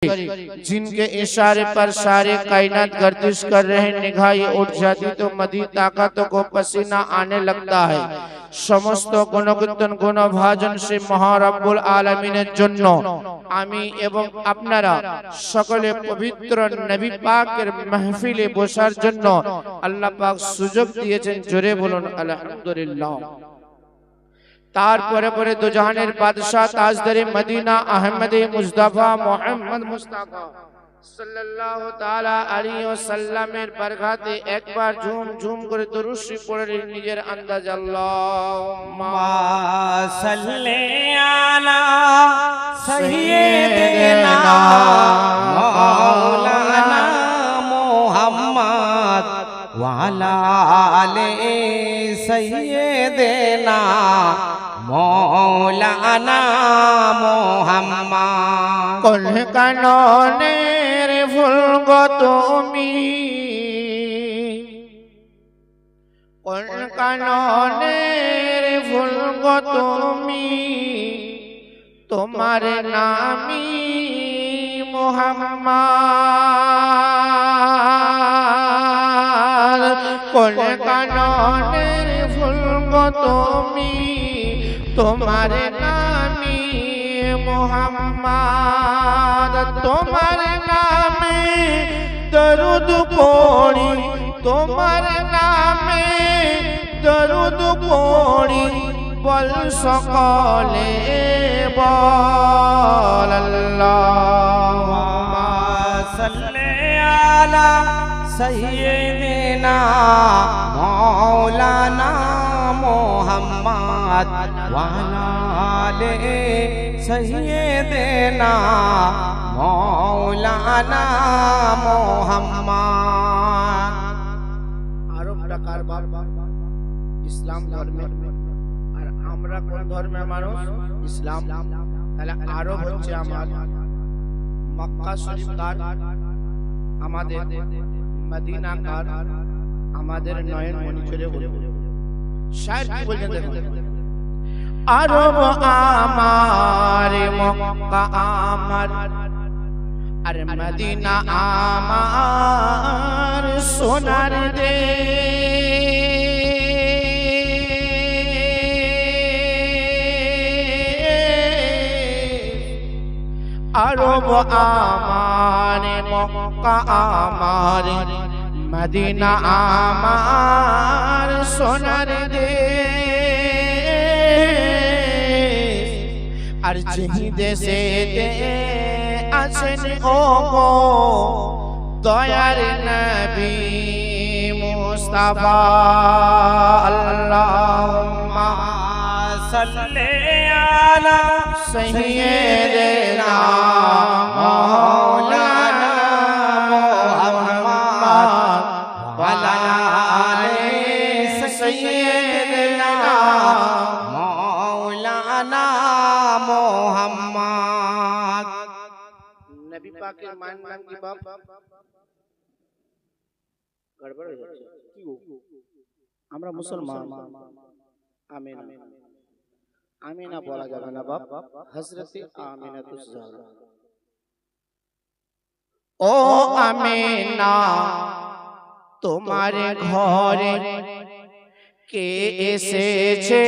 जिनके इशारे पर सारे कायनात गर्दिश कर रहे, निगाह ये उठ जाती तो मदी ताकतों को पसीना आने लगता है। समस्त गुणकीर्तन गुणभाजन से महारब्बुल आलमीনের জন্য আমি এবং আপনারা সকলে পবিত্র নবী পাকের মাহফিলে বসার জন্য আল্লাহ পাক সুযোগ দিয়েছেন। জোরে বলুন আলহামদুলিল্লাহ। তারপরে পরে দো জাহানের বাদশা তাজদারে মদিনা আহমদে মুস্তাফা মুহাম্মদ মুস্তাফা সাল্লাল্লাহু তাআলা আলাইহি ওয়াসাল্লামের বরগাতে একবার ঝুম ঝুম করে দরুদ শরীফ পড়ে নিজের আন্দাজ আল্লাহুম্মা সাল্লি আলা সাইয়্যিদিনা মাওলানা মুহাম্মদ ওয়া আলা আলি সাইয়্যিদিনা মৌলানা মুহাম্মদ। কোন কাননের ফুল গো তুমি, কোন কাননের ফুল গো তুমি, তোমার নামই মুহাম্মদ। কোন কাননের ফুল গো তুমি, তোমার নামে মুহাম্মদ। তোমার নামে দরুদ পড়ি, তোমার নামে দরুদ পড়ি, বল সকলে বল আল্লাহুম্মা সাল্লি আলা সাইয়্যিদিনা মাওলানা মুহাম্মদ ওয়া আলা আলি সাইয়্যিদিনা মাওলানা মুহাম্মদ। আরবরা কারবার ইসলাম ধর্মে, আর আমরা কোন ধর্মের মানুষ? ইসলাম। তাহলে আরব হচ্ছে আমার, মক্কা শরীফ কার? আমাদের। মদিনা কার? আমাদের। নয়ন মনি চলে বলবো শায়র কি বলছেন দেখুন। আরব আমার, মক্কা আমার, আর মদিনা আমার সোনার দেশ। আরব আমার, মক্কা আমার, মদিনা আমার সোনার দেশ। আর যেই দেশে আছেন ও গো দয়ার নবী মুস্তাফা, আল্লাহুম্মা সাল্লি আলা সাইয়্যিদিনা মাওলানা মুহাম্মদ ওয়া আলা আলি সাইয়্যিদিনা মাওলানা মুহাম্মদ। নবী পাকের মায়ের নাম কি বাপ? গড়বড় হয়ে যাচ্ছে কি গো? আমরা মুসলমান। আমিনা, আমিনা বলা যাবে না বাপ, হযরতে আমিনাতুজ জাহরা। ও আমিনা, তোমার ঘরে কে এসেছে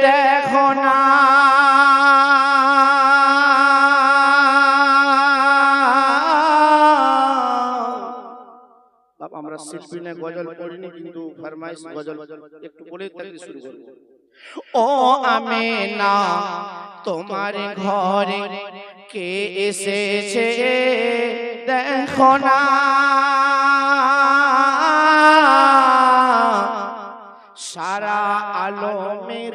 দেখো না। বাপ আমরা শিল্পী না, গজল পড়িনি, কিন্তু ফরমাইশ গজল একটু বলে তাকে শুরু করব। ও আমিনা, তোমার ঘরে কে এসেছে দেখো না। সারা আলমের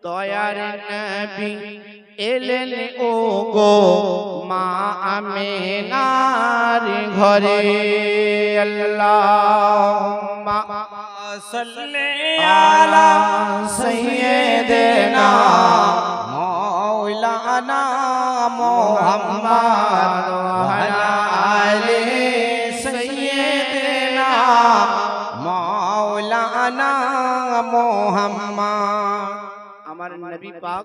দয়ার নবী এলেন ও গো মা আমিনার ঘরে। আল্লাহুম্মা সাল্লি আলা সাইয়্যিদিনা মাওলানা মুহাম্মদ ওয়া আলা আলি সাইয়্যিদিনা মাওলানা মুহাম্মদ। আমার নবী পাক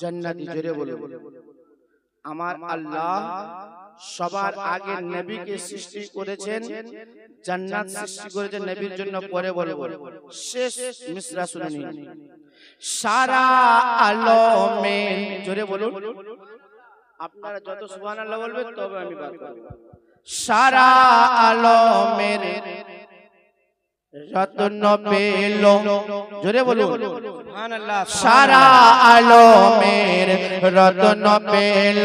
জান্নাতি, জোরে বলে আমার আল্লাহ সবার আগে নবীকে সৃষ্টি করেছেন, জান্নাত সৃষ্টি করেছেন নবীর জন্য। পরে বলবো, শেষ মিসরা শুনে নিন। সারা আলমের, জোরে বলুন, আপনারা যত সুবহানাল্লাহ বলবেন তবে আমি বার করব। সারা আলমের রত্ন পেল, জোরে বলুন সুবহানাল্লাহ। সারা আলমের রত্ন পেল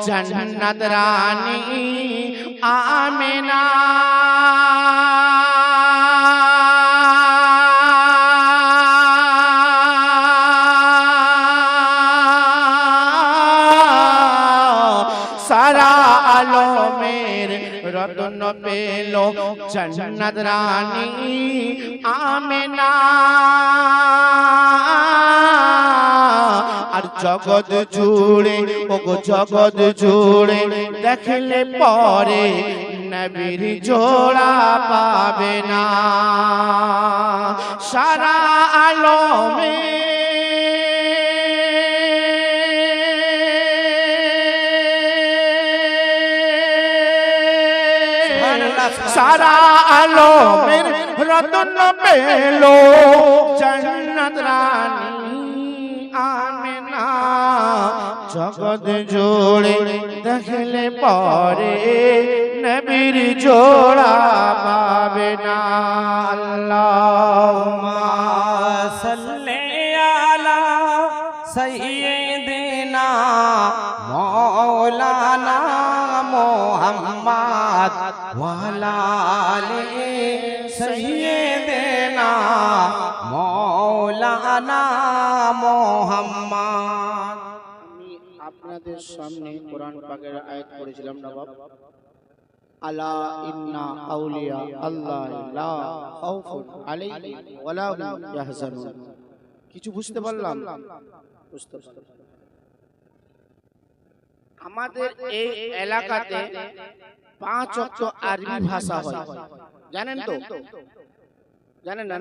জান্নাত রানী আমেনা। সারা আলমের রত্ন পেল জান্নাত রানী আমেনা। আর জগৎ জুড়ে, ওগো জগৎ জুড়ে দেখলে পরে নবীর জোড়া পাবে না। সারা আলমে সারা আলমের রত্ন পেল জান্নাত রানী আমেনা। জগৎ জোড়ে দেখলে পরে নবীর জোড়া পাবে না। আল্লাহুম্মা সাল্লি আলা সাইয়্যিদিনা মাওলানা মুহাম্মদ ওয়া আলা আলি সাইয়্যিদিনা মাওলানা মুহাম্মদ। আমি আপনাদের সামনে কোরআন পাকের আয়াত পড়েছিলাম না বাবা, আলা ইন্না আউলিয়া আল্লাহ লা খাউফুন আলাইহিম ওয়া লা হুম ইয়াহজানুন। কিছু বুঝতে পারলাম? বুঝতে পারলাম। আমাদের এই এলাকাতে 5 ওয়াক্ত আরবি ভাষা হয়, জানেন তো? জানেন না?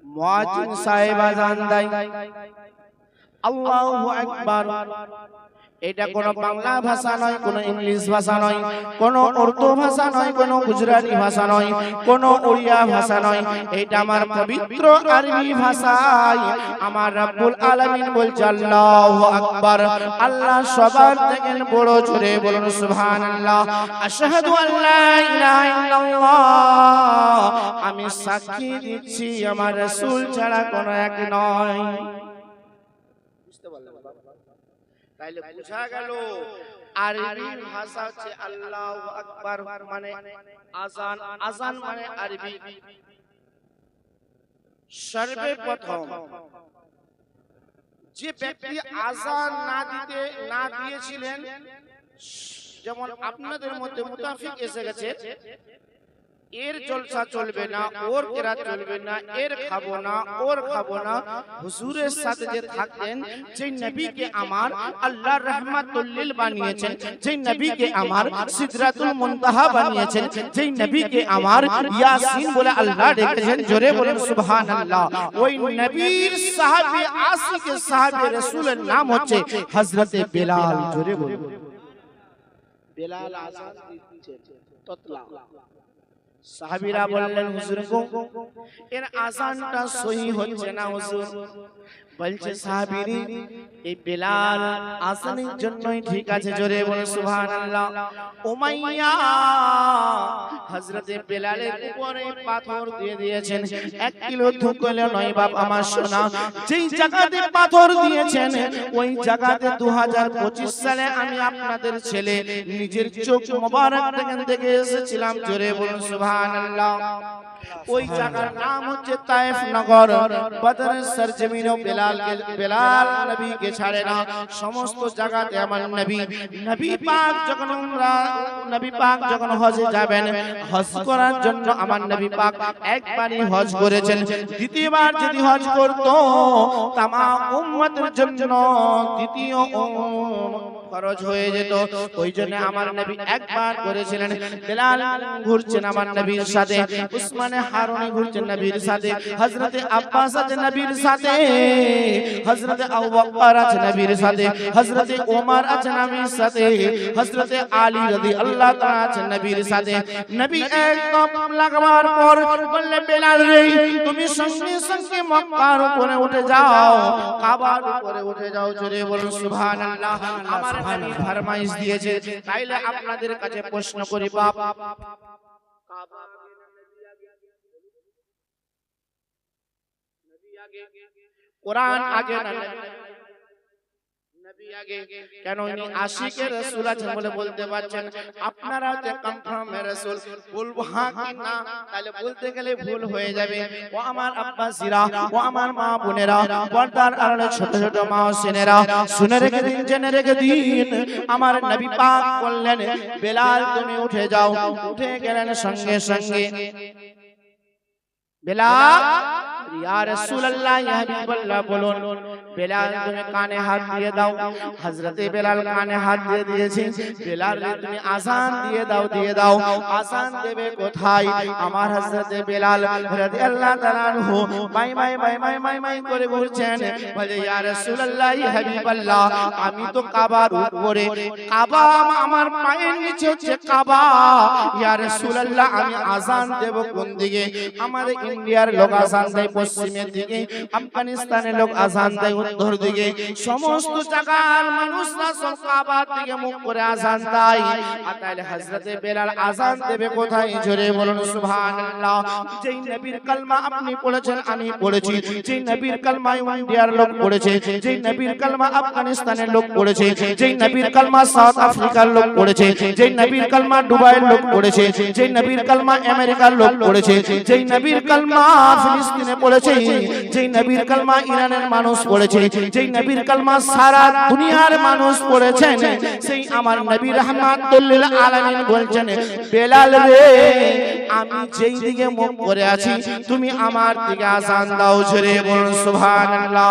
মুয়াজ্জিন সাহেব আযান দেয়, আল্লাহু আকবার। এটা কোনো বাংলা ভাষা নয়, কোনো ইংলিশ ভাষা নয়, কোনো উর্দু ভাষা নয়, কোনো গুজরাটি ভাষা নয়, কোনো ওড়িয়া ভাষা নয়। এটা আমার পবিত্র আরবি ভাষায় আমার রব্বুল আলামিন বলছে আল্লাহু আকবার। আল্লাহ সবার থেকে বড়, জোরে বলুন সুবহানাল্লাহ। আশহাদু আল্লা ইলাহা ইল্লাল্লাহ, আমি সাক্ষী দিচ্ছি আমার রাসূল ছাড়া কোনো এক নয়। বুঝতে পারলেন? তাইলে বোঝা গেল আরবি ভাষা হচ্ছে আল্লাহু আকবার মানে আযান, আযান মানে আরবি। সর্বপ্রথম যে ব্যক্তি আযান না দিয়েছিলেন, যেমন আপনাদের মধ্যে মুতাফিক এসে গেছে, এর জলসা চলবে না, ওর কেরাত চলবে না, এর খাবো না, ওর খাবো না। হুজুরের সাথে যে থাকতেন, যে নবীকে আমার আল্লাহ রাহমাতুল লিল বানিয়েছেন, যে নবীকে আমার সিদরাতুল মুনতাহা বানিয়েছেন, যে নবীকে আমার ইয়াসিন বলে আল্লাহ ডেকেছেন, জোরে বলেন সুবহানাল্লাহ। ওই নবীর সাহাবী আশিকে সাহাবী রাসূলের নাম হচ্ছে হযরতে বেলাল, জোরে বলেন। বেলাল আযান দিচ্ছেন ততলা। সাহাবীরা বললেন হুজুর গো, এর আযানটা সহি হচ্ছে না হুজুর। বলছে সাহাবীরা, এই বেলাল আযানের জন্যই ঠিক আছে, জোরে বলে সুবহানাল্লাহ। উমাইয়া হযরতে বেলালের উপরে পাথর দিয়ে দিয়েছেন, 1 কিলো ধুকলে নয় বাপ আমার সোনা। যেই জায়গাতে পাথর দিয়েছেন ওই জায়গাতে 2025 সালে আমি আপনাদের ছেলে নিজের চোখ মোবারক থেকে এসেছিলাম, জোরে বলুন সুবহানাল্লাহ। ওই জায়গার নাম হচ্ছে তায়েফ নগর। বদরের সরজমিনে বেলাল নবীকে ছাড়ে না, সমস্ত জায়গাতে আমার নবী পাক যখন নবী পাক যখন হজে যাবেন, হজ করার জন্য আমার নবী পাক একবারই হজ করেছেন। দ্বিতীয়বার যদি হজ করত তামাম উম্মতের জন্য দ্বিতীয় খরচ হয়ে যেত। ওই জন্য আমার নবী একবার করেছিলেন, বেলাল ঘুরছেন আমার নবীর সাথে, উসমানে হারুনি ঘুরছেন নবীর সাথে, হযরতে আব্বাস আছে নবীর সাথে, হযরতে আবু বকর আছে নবীর সাথে, হযরতে ওমর আছে নবীর সাথে, হযরতে আলী রাদিয়াল্লাহু তাআলা আছে নবীর সাথে। নবী একদম লাগবার পর বললেন, বেলাল রে তুমি সঙ্গে সঙ্গে মক্কার উপরে উঠে যাও, কাবার উপরে উঠে যাও। জোরে বলুন সুবহানাল্লাহ। আমার নবী ফরমাইশ দিয়েছে, তাইলে আপনাদের কাছে প্রশ্ন করি, বাপ কোরআন আগে না নবী আগে? কেন ইনি আশিকে রাসূল আছেন বলে বলতে পারছেন, আপনারা যে কনফার্ম রাসূল বলবো হ্যাঁ কি না, তাহলে বলতে গেলে ভুল হয়ে যাবে। ও আমার আব্বাসিরা, ও আমার মা বোনেরা, পর্দার আড়ালে ছোট ছোট মা ও সেনেরা, শুনে রেখে দিন, জেনে রেখে দিন, আমার নবী পাক বললেন, বেলাল তুমি উঠে যাও। উঠে গেলেন সঙ্গে সঙ্গে। বেলাল, ইয়া রাসূলুল্লাহ, ইয়া হাবিবাল্লাহ বলুন। বেলাল তুমি কানে হাত দিয়ে দাও। হযরতে বেলাল কানে হাত দিয়ে দিয়েছে। বেলাল তুমি আযান দিয়ে দাও, দিয়ে দাও। আযান দেবে কোথায়? আমার হযরতে বেলাল রাদিয়াল্লাহু তাআলা আনহু মাই মাই মাই মাই মাই মাই করে ঘুরছেন, বলে ইয়া রাসূলুল্লাহ, ইয়া হাবিবাল্লাহ, আমি তো কাবার উপরে, কাবা আমার পায়ের নিচে হচ্ছে কাবা। ইয়া রাসূলুল্লাহ, আমি আযান দেব কোন দিকে? আমাদের ইন্ডিয়ার লোক আযান দেয় পশ্চিমের দিকে, আফগানিস্তানের লোক আযান দেয় উত্তর দিকে, সমস্ত জায়গার মানুষরা সব কাবার দিকে মুখ করে আযান দেয়। আর তাহলে হযরতে বেলাল আযান দেবে কোথায়? জোরে বলুন সুবহানাল্লাহ। যেই নবীর কালমা আপনি পড়েছেন, আমি পড়েছি, যেই নবীর কালমা ইন্ডিয়ার লোক পড়েছে, যেই নবীর কালমা আফগানিস্তানের লোক পড়েছে, যেই নবীর কালমা সাউথ আফ্রিকার লোক পড়েছে, যেই নবীর কালমা দুবাইয়ের লোক পড়েছে, যেই নবীর কালমা আমেরিকার লোক পড়েছে, যেই নবীর কালমা ফিলিস্তিনে পড়েছে, যেই নবীর কালমা ইরানের মানুষ পড়েছে, যেই নবীর কালমা সারা দুনিয়ার মানুষ পড়েছেন, সেই আমার নবী রাহমাতুল লিল আলামিন বলছেন, বেলাল রে আমি যেই দিকে মুখ করে আছি তুমি আমার দিকে আযান দাও। জোরে বলুন সুবহানাল্লাহ।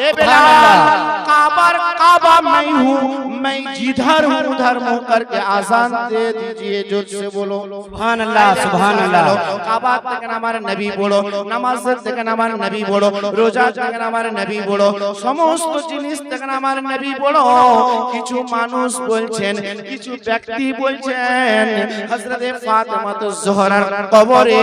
এ বেলাল, काबर काबा मैं हूँ, मैं जिधर हूँ उधर मुँह करके आजान दे दीजिए। जोर से बोलो सुभान अल्लाह, सुभान अल्लाह। काबा থেকে আমার নবী বলো, নামাজ থেকে আমার নবী বলো, রোজা থেকে আমার নবী বলো, সমস্ত জিনিস থেকে আমার নবী বলো। কিছু মানুষ বলছেন, কিছু ব্যক্তি বলছেন, হযরতে ফাতেমা তো জোহরার কবরে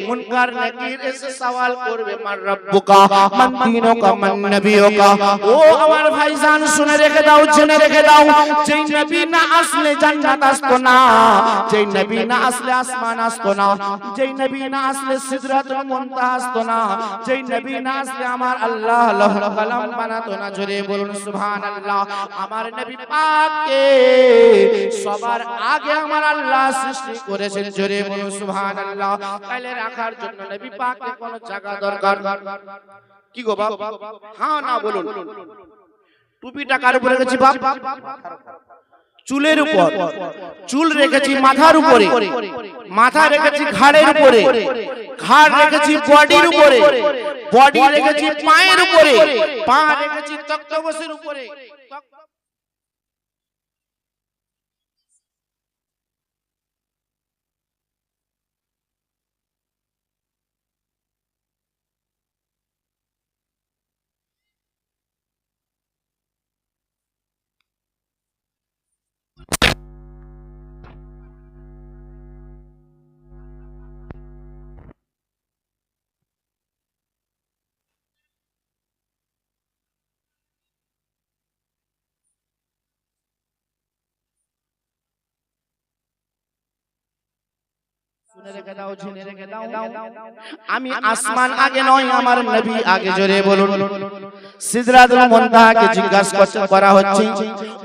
মুনকার নাকির এসে সওয়াল করবে, মান রব্বুকা, মান দীনুকা, মান নবিয়ুকা। ও আমার ভাইজান শুনে রেখে দাও, জেনে রেখে দাও, যেই নবী না আসলে জান্নাত আসতো না, যেই নবী না আসলে আসমান আসতো না, যেই নবী না আসলে সিদরাতুল মুনতাহা আসতো না, যেই নবী না আসলে আমার আল্লাহ লাহুল কালাম বানাতো না। জোরে বলুন সুবহানাল্লাহ। আমার নবী পাককে সবার আগে আমার আল্লাহ সৃষ্টি করেছেন। জোরে বলুন সুবহানাল্লাহ। তাহলে রাখার জন্য নবী পাককে কোন জায়গা দরকার? কি গো বাপ? হ্যাঁ না বলুন। টুপিটা কার উপরে রেখেছি বাপ? চুলের উপর। চুল রেখেছি মাথার উপরে, মাথা রেখেছি ঘাড়ের উপরে, ঘাড় রেখেছি বডির উপরে, বডি রেখেছি পায়ের উপরে, পা রেখেছি তক্তপোষের উপরে। আমি আসমান আগে নয়, আমার নবী আগে। জোরে বলুন। সিদরাতুল মুনতাহাকে জিজ্ঞাসা করা হচ্ছে,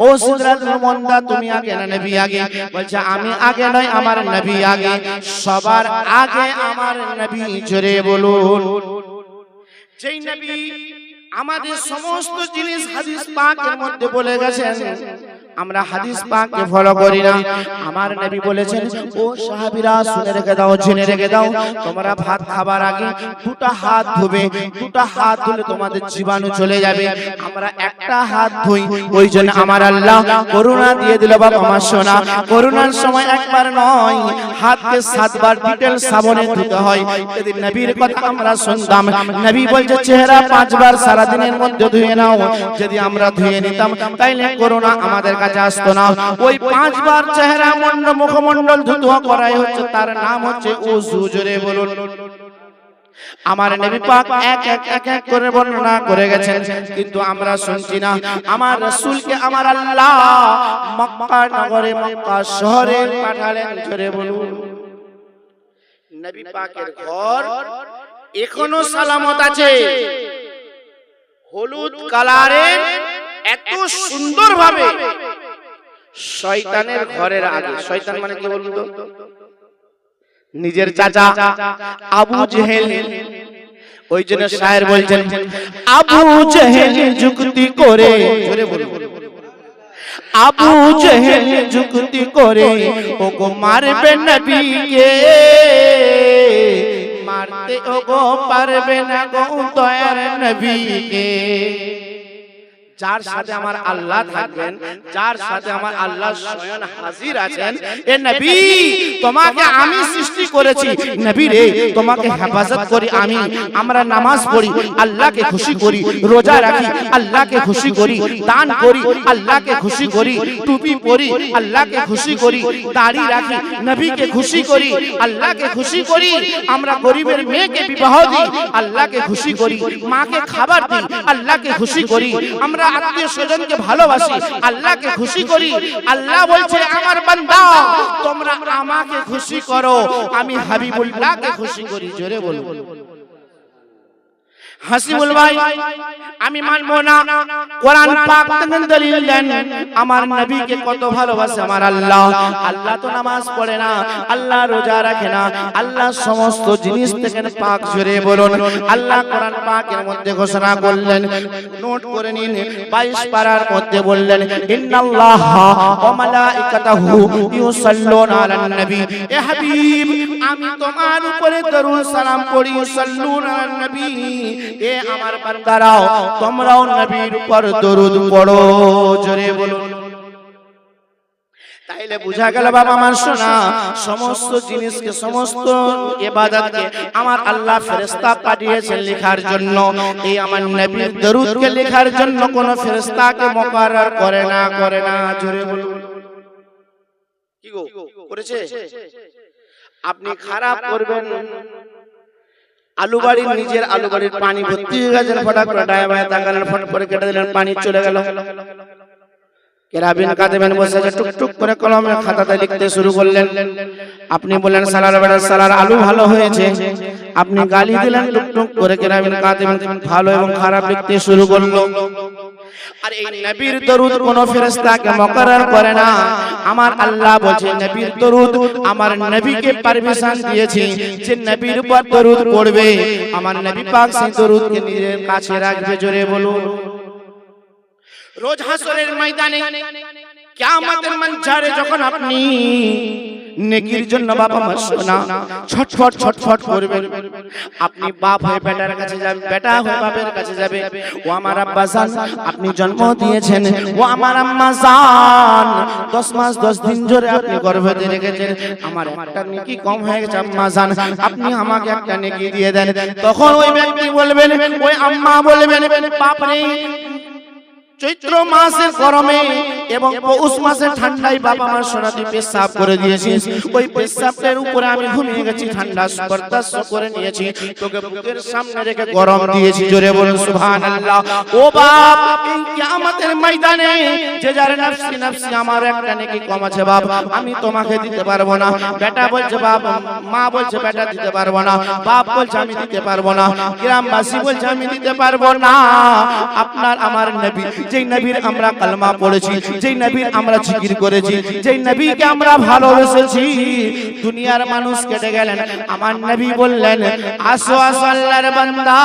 ও সিদরাতুল মুনতাহা তুমি আগে না নবী আগে? বলছে আমি আগে নয়, আমার নবী আগে। সবার আগে আমার নবী। জোরে বলুন। যেই নবী আমাদের সমস্ত জিনিস হাদিস পাকের মধ্যে বলে গেছেন, আমরা হাদিস পাককে ফলো করি না। আমার নবী বলেছেন, ও সাহাবীরা শুনে রেখে দাও, জেনে রেখে দাও, তোমরা ভাত খাবার আগে দুটো হাত ধুবে, দুটো হাত ধুলে তোমাদের জীবাণু চলে যাবে। আমরা একটা হাত ধুই, ওই জন্য আমার আল্লাহ করুণা দিয়ে দিল বাবা আমার সোনা। করোনার সময় একবার নয়, হাতকে 7 বার ডিটেল সাবনে ধুতে হয়। যদি নবীর কথা আমরা শুনতাম, নবী বলছে চেহারা 5 বার সারা দিনের মধ্যে ধুয়ে নাও। যদি আমরা ধুয়ে নিতাম তাইলে করোনা আমাদের কাছে আসতো না। ওই 5 বার চেহারা মুখমণ্ডল ধুতে করাই হচ্ছে, তার নাম হচ্ছে ওযু। জোরে বলুন। আমার নবী পাক এক এক করে বর্ণনা করে গেছেন, কিন্তু আমরা শুনছি না। আমার রাসূলকে আমার আল্লাহ মক্কা নগরে, মক্কা শহরে পাঠালেন। জোরে বলুন। নবী পাকের ঘর এখনো সালামত আছে। হলুদ কালারের এত সুন্দর ভাবে শয়তানের ঘরের আগে, শয়তান মানে কি বলুন তো? নিজের চাচা আবু জেহেল। ওই জন্য শায়ের বলছেন, আবু জেহেল যুক্তি করে, জোরে বলুন, আবু জেহেল যুক্তি করে ওগো মারবে নবীকে, মারতে ওগো পারবে না গো দয়ার নবীকে। যার সাথে আমার আল্লাহ থাকবেন, যার সাথে আমার আল্লাহ স্বয়ং হাজির আছেন, এ নবী তোমাকে আমি সৃষ্টি করেছি, নবী রে তোমাকে হেফাজত করি আমি। আমরা নামাজ পড়ি, আল্লাহকে খুশি করি, রোজা রাখি, আল্লাহকে খুশি করি, দান করি, আল্লাহকে খুশি করি, টুপি পরি, আল্লাহকে খুশি করি, দাড়ি রাখি, নবীকে খুশি করি, আল্লাহকে খুশি করি। আমরা গরিবের মেয়েকে বিবাহ দিই, আল্লাহকে খুশি করি, মাকে খাবার দিই, আল্লাহকে খুশি করি। আমরা আত্মীয় স্বজনকে ভালোবাসি, আল্লাহকে খুশি করি। আল্লাহ বলছে আমার বান্দা তোমরা আমাকে খুশি করো, আমি হাবিবুল্লাহকে খুশি করি। জোরে বলুন। হাসিবুল ভাই আমি মানবো না, কোরআন পাক থেকে দলিল দেন আমার নবীকে কত ভালোবাসে আমার আল্লাহ। আল্লাহ তো নামাজ পড়ে না, আল্লাহ রোজা রাখে না, আল্লাহ সমস্ত জিনিস থেকে পাক। জোরে বলুন। আল্লাহ কোরআন পাকের মধ্যে ঘোষণা করলেন, নোট করে নিন, 22 পারার মধ্যে বললেন, ইন্নাল্লাহা ওয়া মালাইকাতাহু ইউসাল্লুনা আলান নবী। এ হাবিব আমি তোমার উপরে দরুদ সালাম পড়ি, সাল্লুনা আলান নবী। এ আমার বান্দারাও তোমরাও নবীর উপর দরুদ পড়ো। জোরে বলুন। তাইলে বুঝা গেল বাবা আমার সোনা, সমস্ত জিনিসকে, সমস্ত ইবাদতকে আমার আল্লাহ ফেরেশতা পাঠিয়েছেন লেখার জন্য। এই আমার নবীর দরুদকে লেখার জন্য কোন ফেরেশতাকে মুকাররর করে না, করে না। জোরে বলুন। কি গো করেছে? আপনি খারাপ করবেন, আলু বাড়ির, নিজের আলু বাড়ির পানি ভর্তি হয়ে গেছে, ফটাক করে ডায় বায় তাকালেন, ফট করে কেটে দিলেন, পানি চলে গেল। কেরাবিন কাদেবেন বসে আছে, টুকটুক করে কলমে খাতাতে লিখতে শুরু করলেন। আপনি বললেন সালার বেড়া সালার আলু ভালো হয়েছে, আপনি গালি দিলেন, টুকটুক করে কেরাবিন কাদেবেন ভালো এবং খারাপ লিখতে শুরু করলো। আর এই নবীর দরুদ কোন ফেরেশতাকে মুকাররর করে না। আমার আল্লাহ বলেন নবীর দরুদ আমার নবীকে পারমিশন দিয়েছি যে নবীর উপর দরুদ পড়বে, আমার নবী পাক সেই দরুদকে নিজের কাছে রাখবে। জোরে বলুন। রোজ হাসরের ময়দানে কিয়ামতের মঞ্চারে যখন আপনি নেকির জন্য বাবা মা সোনা ছটফট ছটফট করবেন, আপনি বাপ হয়ে বেটার কাছে যাবেন, বেটা হয়ে বাপের কাছে যাবে, ও আমার আব্বা জান আপনি জন্ম দিয়েছেন, ও আমার আম্মা জান 10 মাস 10 দিন ধরে আপনি গর্ভে রেখেছেন, আমার একটা নেকি কম হয়ে গেছে আম্মা জান আপনি আমাকে একটা নেকি দিয়ে দেন। তখন ওই ব্যক্তি বলবেন, ওই আম্মা বলবেন, বাপ রে চৈত্র মাসের গরমে এবং পৌষ মাসের ঠান্ডায় বাবা আমার সোনাটি পেশাব করে দিয়েছিস, ওই পেশাবের উপরে আমি ঘুমিয়ে গেছি, ঠান্ডা বরদাস্ত করে নিয়েছি, তোকে বুকের সামনে রেখে গরম দিয়েছি। জোরে বলুন সুবহানাল্লাহ। ও বাপ এই কিয়ামতের ময়দানে যে যার নফসি নফসি আমার একটা নেকি কম আছে বাপ, আমি তোমাকে দিতে পারবো না। বেটা বলছে বাপ, মা বলছে বেটা দিতে পারবো না, বাপ বলছে আমি দিতে পারবো না, গ্রামবাসী বলছে আমি দিতে পারবো না। আপনার আমার নবী, যেই নবীর আমরা কালমা পড়েছি, যেই নবীর আমরা জিকির করেছি, যেই নবীকে আমরা ভালোবেসেছি, দুনিয়ার মানুষ কেটে গেলেন, আমার নবী বললেন আসো আসো আল্লাহর বান্দা,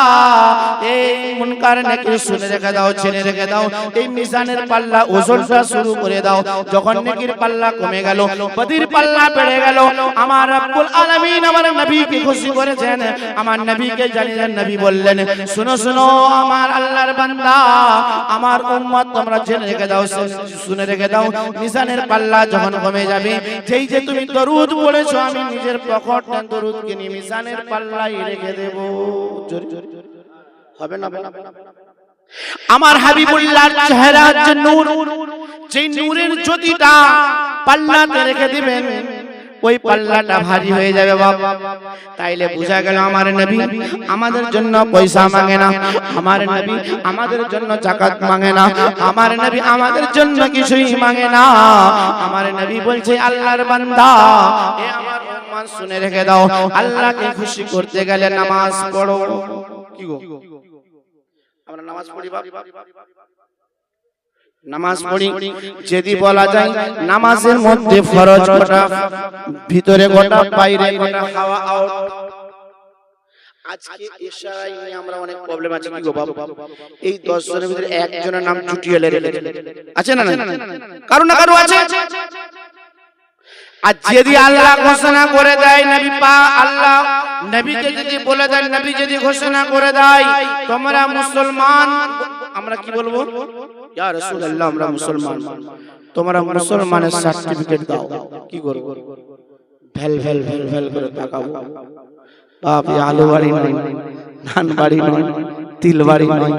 এই মুনকার নাকির শুনে রেখে দাও, ছেড়ে রেখে দাও, এই মিজানের পাল্লা ওজনটা শুরু করে দাও। যখন নেকির পাল্লা কমে গেল, বদির পাল্লা বেড়ে গেল, আমার রব্বুল আলামিন আমার নবীকে খুশি করেছেন। আমার নবীকে জানিয়েছেন, নবী বললেন শুনো শুনো আমার আল্লাহর বান্দা, আমার উম্মত তোমরা জেনে রেখে দাও, শুনে রেখে দাও, মিজানের পাল্লা যখন কমে যাবে, যেই যে তুমি দরুদ পড়েছো, আমি নিজের পকেটে দরুদকে নিয়ে মিজানের পাল্লায় রেখে দেব। হবে না? আমার হাবিবুল্লাহর চেহারার যে নূর, যেই নূরের জ্যোতিটা পাল্লাতে রেখে দিবেন, ওই পাল্লাটা ভারী হয়ে যাবে বাবা। তাইলে বোঝা গেল আমার নবী আমাদের জন্য পয়সা মাঙে না, আমার নবী আমাদের জন্য যাকাত মাঙে না, আমার নবী আমাদের জন্য কিছুই মাঙে না। আমার নবী বলছে আল্লাহর বান্দা, এ আমার উম্মত শুনে রেখে দাও, আল্লাহকে খুশি করতে গেলে নামাজ পড়ো। কি গো, আমরা নামাজ পড়ি বাবা, নামাজ পড়ি। যদি বলা যায় নামাজের মধ্যে ফরজ গোটা, ভিতরে গোটা, বাইরে গোটা, হাওয়া আউট। আজকে ইশারায় নিয়ে আমরা অনেক প্রবলেম আছে। কি গো বাবা, এই 10 জনের ভিতরে একজনের নাম চুটিয়ে রেখেছে, আছে না? কারো না কারো আছে। আর যদি আল্লাহ ঘোষণা করে দেয়, নবী পাক আল্লাহ নবীকে যদি বলে দেন, নবী যদি ঘোষণা করে দেয় তোমরা মুসলমান, আমরা কি বলবো? ইয়া রাসূলুল্লাহ আমরা মুসলমান, তোমরা মুসলমানের সার্টিফিকেট দাও। কি করব? ভেল ভেল ভেল ভেল করে তাকাবো। বাপ, এই আলু বাড়ি নয়, ধান বাড়ি নয়, তিল বাড়ি নয়,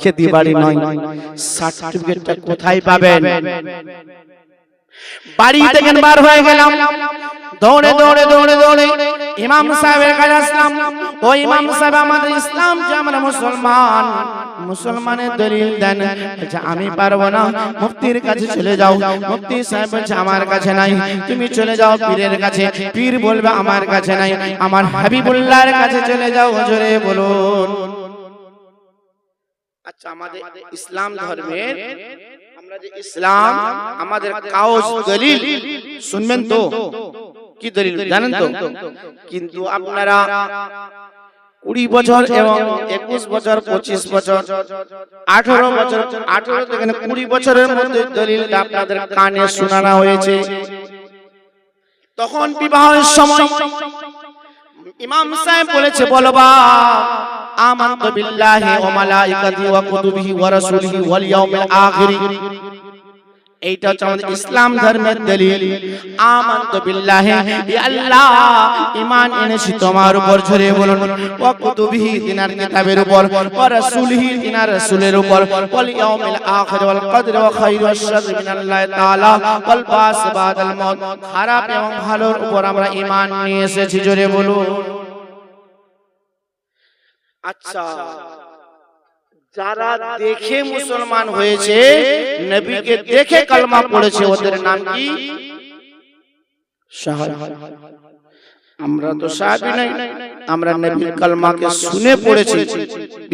খেতি বাড়ি নয়, সার্টিফিকেটটা কোথায় পাবেন? বাড়ি থেকে বার হয়ে গেলাম, দৌড়ে দৌড়ে দৌড়ে দৌড়ে ইমাম সাহেবের কাছে আসলাম। ও ইমাম সাহেব, আমাদের ইসলাম যে আমরা মুসলমান, মুসলমানের দলিল দেন। বলছে আমি পারবো না, মুফতির কাছে চলে যাও। মুফতি সাহেব বলছে আমার কাছে নাই, তুমি চলে যাও পীরের কাছে। পীর বলবে আমার কাছে নাই, আমার হাবিবুল্লাহর কাছে চলে যাও। জোরে বলুন। আচ্ছা, আমাদের ইসলাম ধর্মের, আমরা যে ইসলাম, আমাদের কাউস দলিল শুনবেন তো? কি দলিল জানেন তো? কিন্তু আপনারা 20 বছর এবং 21 বছর, 25 বছর, 18 বছর, 18 থেকে 20 বছরের মধ্যে দলিলটা আপনাদের কানে শোনানো হয়েছে। তখন বিবাহের সময় ইমাম সাহেব বলেছে, বলবা আমানতু বিল্লাহি ওয়া মালাইকাতিহি ওয়া কুতুবিহি ওয়া রাসূলিহি ওয়াল ইয়াউমিল আখির। এইটা হচ্ছে আমাদের ইসলাম ধর্মের দলিল। আমানতু বিল্লাহি, ইয়া আল্লাহ ঈমান এনেছি তোমার উপর। জোরে বলুন। ওয়া কুতুবিহি, তিনার কিতাবের উপর। ওয়া রাসূলিহি, তিনার রাসূলের উপর। ওয়াল ইয়াউমিল আখির, ওয়াল কদর ওয়া খায়র ওয়া শারর মিনাল্লাহি তাআলা ওয়াল বাস বাদাল মউত। খারাপ এবং ভালোর উপর আমরা ঈমান নিয়ে এসেছি। জোরে বলুন। আচ্ছা, যারা দেখে মুসলমান হয়েছে, নবীকে দেখে কালমা পড়েছে, ওদের নাম কি? সাহাবী। আমরা তো সাহাবী নাই, আমরা নবীর কালমাকে শুনে পড়েছি,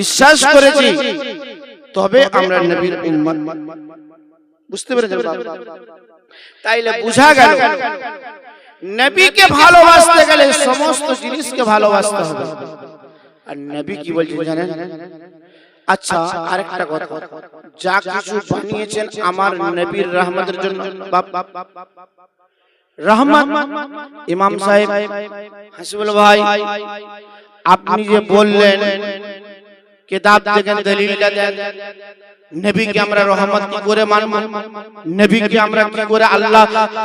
বিশ্বাস করেছি, তবে আমরা নবীর উম্মত। বুঝতে পেরেছেন? তাইলে বোঝা গেল নবীকে ভালোবাসতে গেলে সমস্ত জিনিসকে ভালোবাসতে হবে। আর নবী কি বলছেন জানেন? আচ্ছা, আরেকটা কথা, যা কিছু বানিয়েছেন আমার নবীর রহমতের জন্য। রহমত। ইমাম সাহেব হাসিবুল ভাই, আপনি যে বললেন কিতাব থেকে দলিলটা দেন, নবীকে আমরা রহমত কি করে মানব? নবীকে আমরা কি করে, আল্লাহ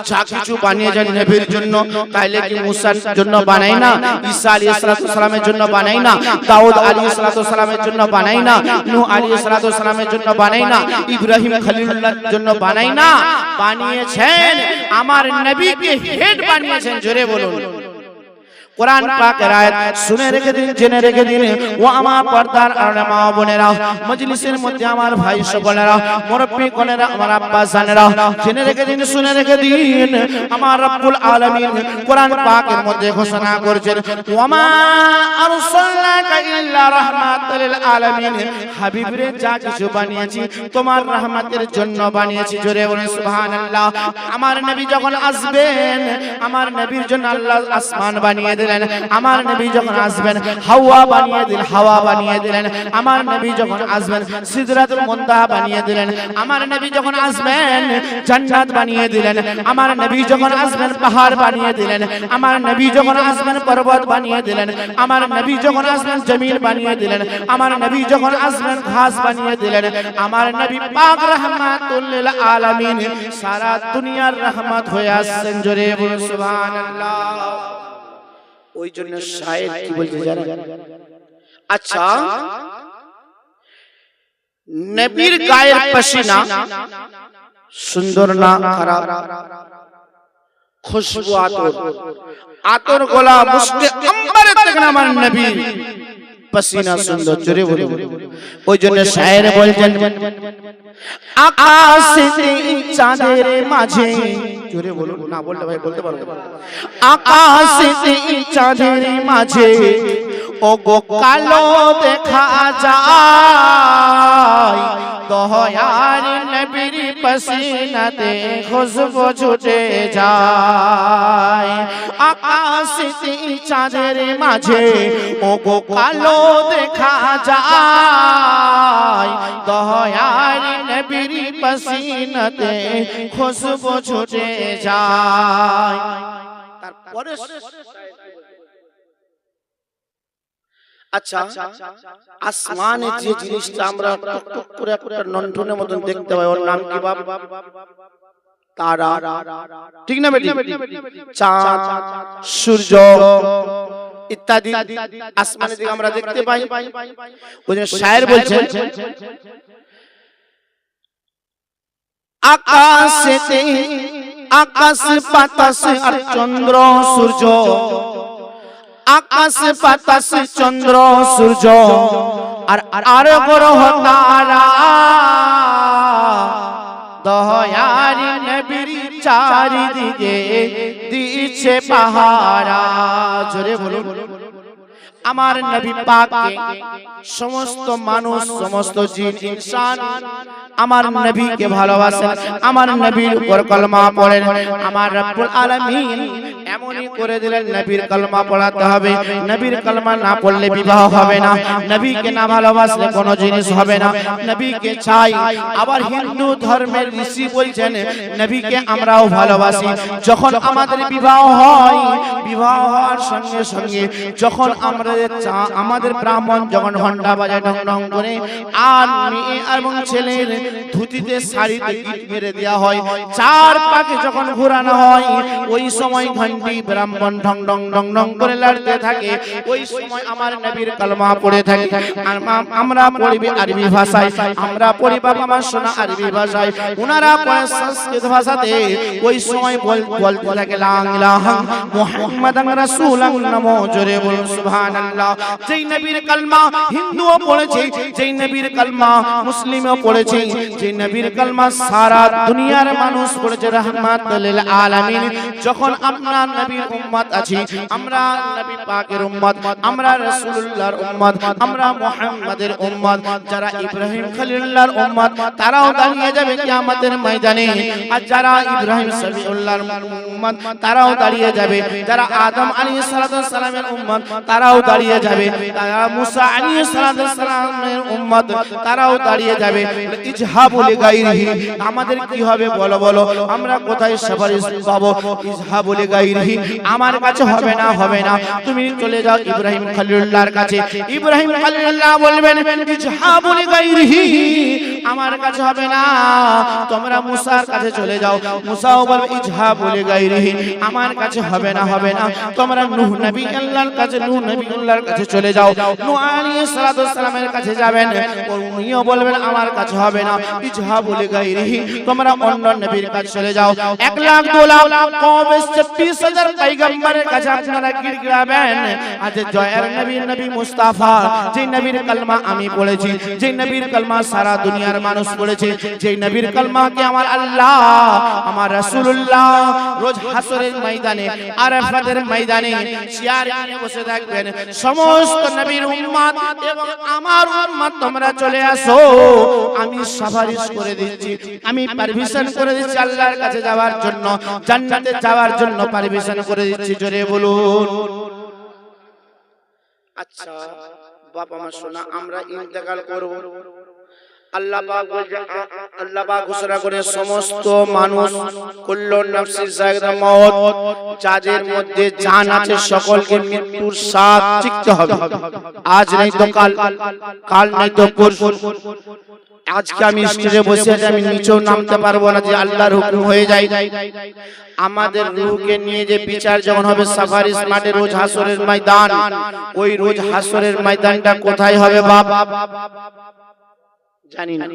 যা কিছু বানিয়েছেন নবীর জন্য, তাইলে কি মুসার জন্য বানাই না? ঈসা আলাইহিস সালামের জন্য বানাই না? দাউদ আলাইহিস সালামের জন্য বানাই না? নূহ আলাইহিস সালামের জন্য বানাই না? ইব্রাহিম খলিলুল্লাহর জন্য বানাই না? বানিয়েছেন আমার নবীকে হেড বানিয়েছেন। জোরে বলুন। কোরআন পাকের আয়াত শুনে রেখে দিন, জেনে রেখে দিন। ও আমার পর্দার আড়ালে মা বোনেরা, মজলিসের মধ্যে আমার ভাই সকলেরা, মুরব্বি কোনেরা, আমার আব্বা জানেরা, জেনে রেখে দিন, শুনে রেখে দিন। আমার রব্বুল আলামিন কোরআন পাকের মধ্যে ঘোষণা করেছেন, ওয়া মা আরসালনাকা ইল্লা রাহমাতাল লিল আলামিন। হাবিব রে, যা কিছু বানিয়েছি তোমার রহমতের জন্য বানিয়েছি। জোরে বলুন সুবহানাল্লাহ। আমার নবী যখন আসবেন, আমার নবীর জন্য আল্লাহ আসমান বানিয়ে দিলেন। আমার নবী যখন আসবেন, হাওয়া বানিয়ে দিলেন, হাওয়া বানিয়ে দিলেন। আমার নবী যখন আসবেন, সিদরাতুল মুনতাহা বানিয়ে দিলেন। আমার নবী যখন আসবেন, জান্নাত বানিয়ে দিলেন। আমার নবী যখন আসবেন, পাহাড় বানিয়ে দিলেন। আমার নবী যখন আসবেন, পর্বত বানিয়ে দিলেন। আমার নবী যখন আসবেন, জমিন বানিয়ে দিলেন। আমার নবী যখন আসবেন, ঘাস বানিয়ে দিলেন। আমার নবী পাক রাহমাতুল লিল আলামিন, সারা দুনিয়ার রহমত হয়ে আসছেন। জোরে বলুন সুবহানাল্লাহ। ওই জন্য শায়ের কি বলতে জানেন? আচ্ছা, নবীর গায়ের পশিনা সুন্দর না খারাপ? খুশবু আতর, আতর গোলা মুস্কে আম্বারে থেকে আমার নবী পসিনা সুন্দর। জোরে বলুন। ওই জন্য শায়ের বলছেন, আকাশে চাঁদের মাঝে, জোরে বলুন, না বললে ভাই বলতে পারবো না। আকাশে চাঁদের মাঝে ও গো কালো দেখা যায়, দয়ার নবীর পসিনাতে খুশবু ছুটে যায়। আকাশে চাঁদের মাঝে ও গো কালো দেখা যায়, দয়ার নবীর পসিনাতে খুশবু ছুটে যায়। তারপরে আচ্ছা, আসমানে যে জিনিসটা আমরা টুকটুক করে একটা নন্টনের মতন দেখতে পাই, ওর নাম কি বাপ? তারা, ঠিক না বেটি? চাঁদ, সূর্য ইত্যাদি আসমানে দিকে আমরা দেখতে পাই। ওই জন্য শায়ের বলছেন, আকাশেতে আকাশ বাতাস আর চন্দ্র সূর্য, আকাশ বাতাস চন্দ্র সূর্য আর গ্রহ তারা, দয়ার নবীর চারিদিকে দিচ্ছে পাহারা। জোরে বলুন। আমার নবী পাককে সমস্ত মানুষ, সমস্ত জিন ইনসান আমার নবীকে ভালোবাসেন, আমার নবীর উপর কলমা পড়েন। আমার রব্বুল আলামিন এমনই করে দিলেন, নবীর কলমা পড়াতে হবে। নবীর কলমা না পড়লে বিবাহ হবে না, নবীকে না ভালোবাসলে কোনো জিনিস হবে না। নবীকে চাই। আবার হিন্দু ধর্মের ঋষি বলছেন, নবীকে আমরাও ভালোবাসি। যখন আমাদের বিবাহ হয়, বিবাহ হওয়ার সঙ্গে সঙ্গে যখন আমাদের ব্রাহ্মণ যখন ঘন্টা বাজায় ঢং ঢং করে, আর মেয়ে এবং ছেলের ধুতিতে শাড়িতে গিট মেরে দেওয়া হয়, চার পাকে যখন ঘোরানো হয়, ওই সময় ঘন্টি ব্রাহ্মণ ঢং ঢং ঢং ঢং করে লড়তে থাকে। ওই সময় আমার নবীর কলমা পড়ে থাকে। আর আমরা পড়ি আরবি ভাষায়, আমরা পড়ি বাবা মা শোনা আরবি ভাষায়, ওনারা পড়ে সংস্কৃত ভাষাতে। ওই সময় বলতে থাকে, লা ইলাহা মুহাম্মাদান রাসূলুল্লাহ। জোরে বলুন সুবহানাল্লাহ। যেই নবীর কলমা হিন্দুও পড়েছে, যেই নবীর কলমা মুসলিমও পড়েছে, যেই নবীর কলমা সারা দুনিয়ার মানুষ পড়েছে, রাহমাতুল লিল আলামিন। যখন আমরা নবীর উম্মত আছি, আমরা নবী পাকের উম্মত, আমরা রাসূলুল্লাহর উম্মত, আমরা মুহাম্মাদের উম্মত, যারা ইব্রাহিম খলিলুল্লাহর উম্মত, তারাও দাঁড়িয়ে যাবে কিয়ামতের ময়দানে। আর যারা ইব্রাহিম সফিউল্লাহর উম্মত, তারাও দাঁড়িয়ে যাবে। যারা আদম আলাইহিস সালামের উম্মত, তারাও দাঁড়িয়ে যাবে। যারা মুসা আলাইহিস সালামের উম্মত, তারাও দাঁড়িয়ে যাবে। ইজহাবু লিগাইরিহি, আমাদের কি হবে বলো বলো? আমরা কোথায় সুপারিশ পাবো? ইজহাবু লিগাইরিহি, আমার কাছে হবে না, হবে না, তুমি চলে যাও ইব্রাহিম খলিলুল্লাহর কাছে। ইব্রাহিম খলিলুল্লাহ বলবেন, ইজহাবু লিগাইরিহি, আমার কাছে হবে না, তোমরা মুসার কাছে চলে যাও। মুসাও বলবে ইজহাবু লিগাইরিহি, আমার কাছে হবে না, হবে না, তোমরা নূহ নবী আল্লাহর কাছে, নূহ নবী আল্লাহর কাছে চলে যাও। নূহ আলাইহিস সালাতু ওয়াস সালামের কাছে যাবেন, উনিও বলবেন আমার কাছে হবে না, ইজহাবু লিগাইরিহি, তোমরা অন্য নবীর কাছে চলে যাও। 1 লাখ 2 লাখ কবে 26,000 পয়গম্বরের কাছে আপনারা গিড়গিড়াবেন। আজ জয়ের নবী, নবী মুস্তাফা, যে নবীর কালমা আমি পড়েছি, যে নবীর কালমা সারা দুনিয়ার মানুষ পড়েছে, যে নবীর কালমাকে আমার আল্লাহ, আমার রাসূলুল্লাহ রোজ হাসরের ময়দানে, আরাফাতের ময়দানে চেয়ারে নিয়ে বসে থাকবেন। সমস্ত নবীর উম্মত এবং আমার উম্মত তোমরা চলে আসো, আমি সুপারিশ করে দিচ্ছি, আমি পারমিশন করে দিচ্ছি আল্লাহর কাছে যাওয়ার জন্য, জান্নাতে যাওয়ার জন্য পারমিশন করে দিচ্ছি। জোরে বলুন। আচ্ছা বাবা মা শোনা, আমরা ইন্তেকাল করব, আল্লাহ পাক বলেন, আল্লাহ পাক ঘোষণা করে সমস্ত মানুষ কুল্লু নাফসিন যায়িকাতুল মউত, যাদের মধ্যে জান আছে সকলকে মৃত্যুর স্বাদ চিখতে হবে। আজ নেই তো কাল, কাল নেই তো পরশু। আজকে আমি স্টেজে বসে আছি, আমি নিচেও নামতে পারবো না, যে আল্লাহর হুকুম হয়ে যায়। আমাদের রূহকে নিয়ে যে বিচার যখন হবে সাফারিস মাঠে, রোজ হাসরের ময়দান, ওই রোজ হাসরের ময়দানটা কোথায় হবে বাপ জানি না।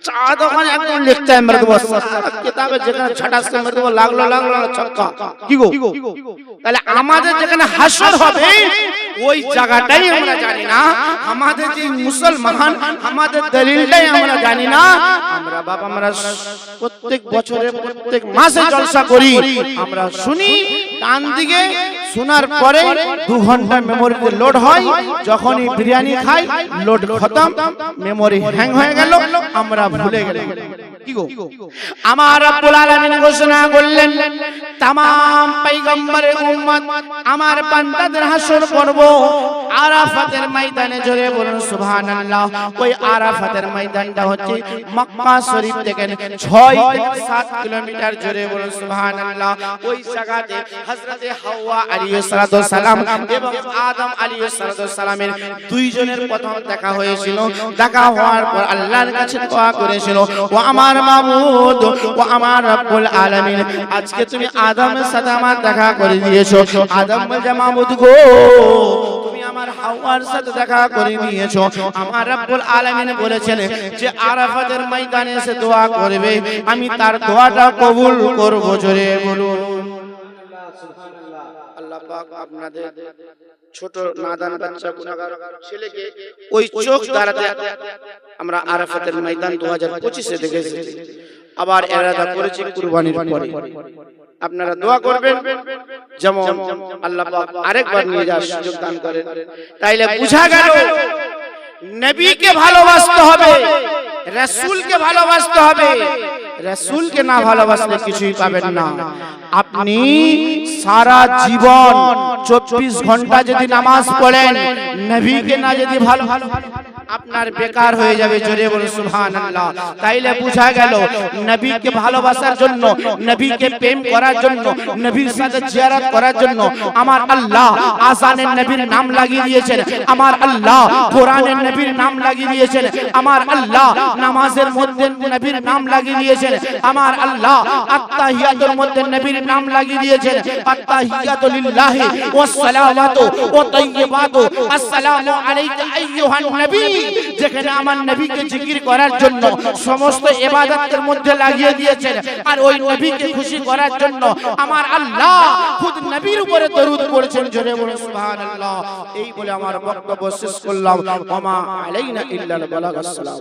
চা দোকানে একদম লিখতে হয় মেরে দেবো, কিতাবে যেখানে ছটাস করে মেরে দেবো, লাগলো লাগলো ছক্কা, কি গো? তাহলে আমাদের যেখানে হাসর হবে ওই জায়গাটাই আমরা জানি না। আমাদের যে মুসলমান, আমাদের দলিলটাই আমরা জানি না। আমরা বাপ, আমরা প্রত্যেক বছরে প্রত্যেক মাসে জলসা করি, আমরা শুনি, ডান দিকে শোনার পরে 2 ঘন্টা মেমোরিতে লোড হয়, যখনই বিরিয়ানি খাই লোড খতম, মেমোরি হ্যাং হয়ে গেল, আমরা ভুলে গেলাম। কি গো? আমার রব্বুল আলামিন ঘোষণা করলেন, तमाम পয়গম্বরের উম্মত আমার বান্দাদের হাসর করব আরাফাতের ময়দানে। জোরে বলুন সুবহানাল্লাহ। ওই আরাফাতের ময়দানটা হচ্ছে মক্কা শরীফ থেকে 6-7 কিলোমিটার। জোরে বলুন সুবহানাল্লাহ। ওই জায়গাতে হযরতে হাওয়া আলাইহিস সালাতু ওয়াস সালাম এবং আদম আলাইহিস সালাতু ওয়াস সালামের দুইজনের প্রথম দেখা হয়েছিল। দেখা হওয়ার পর আল্লাহর কাছে দোয়া করেছিল, ও আমার মাবুদ, ও আমার রব্বুল আলামিন, আজকে তুমি আদমের সাথে আমার দেখা করে দিয়েছো। আদম বলছে, মাবুদ গো, তুমি আমার হাওয়ার সাথে দেখা করে দিয়েছো। আমার রব্বুল আলামিন বলেছেন যে আরাফাতের ময়দানে এসে দোয়া করবে, আমি তার দোয়াটা কবুল করব। জোরে বলুন সুবহানাল্লাহ। আল্লাহ পাক আপনাদের ছোট নাদান বাচ্চা গুনাহগার ছেলেকে ওই চোখ দ্বারাতে আমরা আরাফাতের ময়দান 2025 এ দেখেছি। আবার এরাদা করেছি কুরবানির পরে। আপনারা দোয়া করবেন যেমন আল্লাহ পাক আরেকবার নিয়ে যাওয়ার সুযোগ দান করেন। তাইলে বুঝা গেল নবীকে ভালোবাসতে হবে, রাসূলকে ভালোবাসতে হবে। রাসূলকে না ভালোবাসলে কিছুই পাবেন না। আপনি সারা জীবন 24 ঘন্টা যদি নামাজ পড়েন, নবীকে না যদি ভালো, আপনার বেকার হয়ে যাবে। জোরে বলুন সুবহানাল্লাহ। তাইলে বুঝা গেল নবীকে ভালোবাসার জন্য, নবীকে প্রেম করার জন্য, নবীর সাথে জিয়ারত করার জন্য আমার আল্লাহ আযানের নবীর নাম লাগিয়ে দিয়েছেন, আমার আল্লাহ কোরআনের নবীর নাম লাগিয়ে দিয়েছেন, আমার আল্লাহ নামাজের মধ্যে নবীর নাম লাগিয়ে দিয়েছেন, আমার আল্লাহ আত্তাহিয়াতুর মধ্যে নবীর নাম লাগিয়ে দিয়েছেন, আত্তাহিয়াতু লিল্লাহি ওয়াস সালাওয়াতু ওয়া তাইয়্যিবাতু আসসালামু আলাইকা আইয়ুহান নবী। যেখানে আমার নবীকে জিকির করার জন্য সমস্ত ইবাদতের মধ্যে লাগিয়ে দিয়েছেন, আর ওই নবীকে খুশি করার জন্য আমার আল্লাহ খুদ নবীর উপরে দরুদ পড়েছেন। জোরে বলুন সুবহানাল্লাহ। এই বলে আমার বক্তব্য শেষ করলাম। ওয়া মা আলাইনা ইল্লাল বালাগাস সালাম।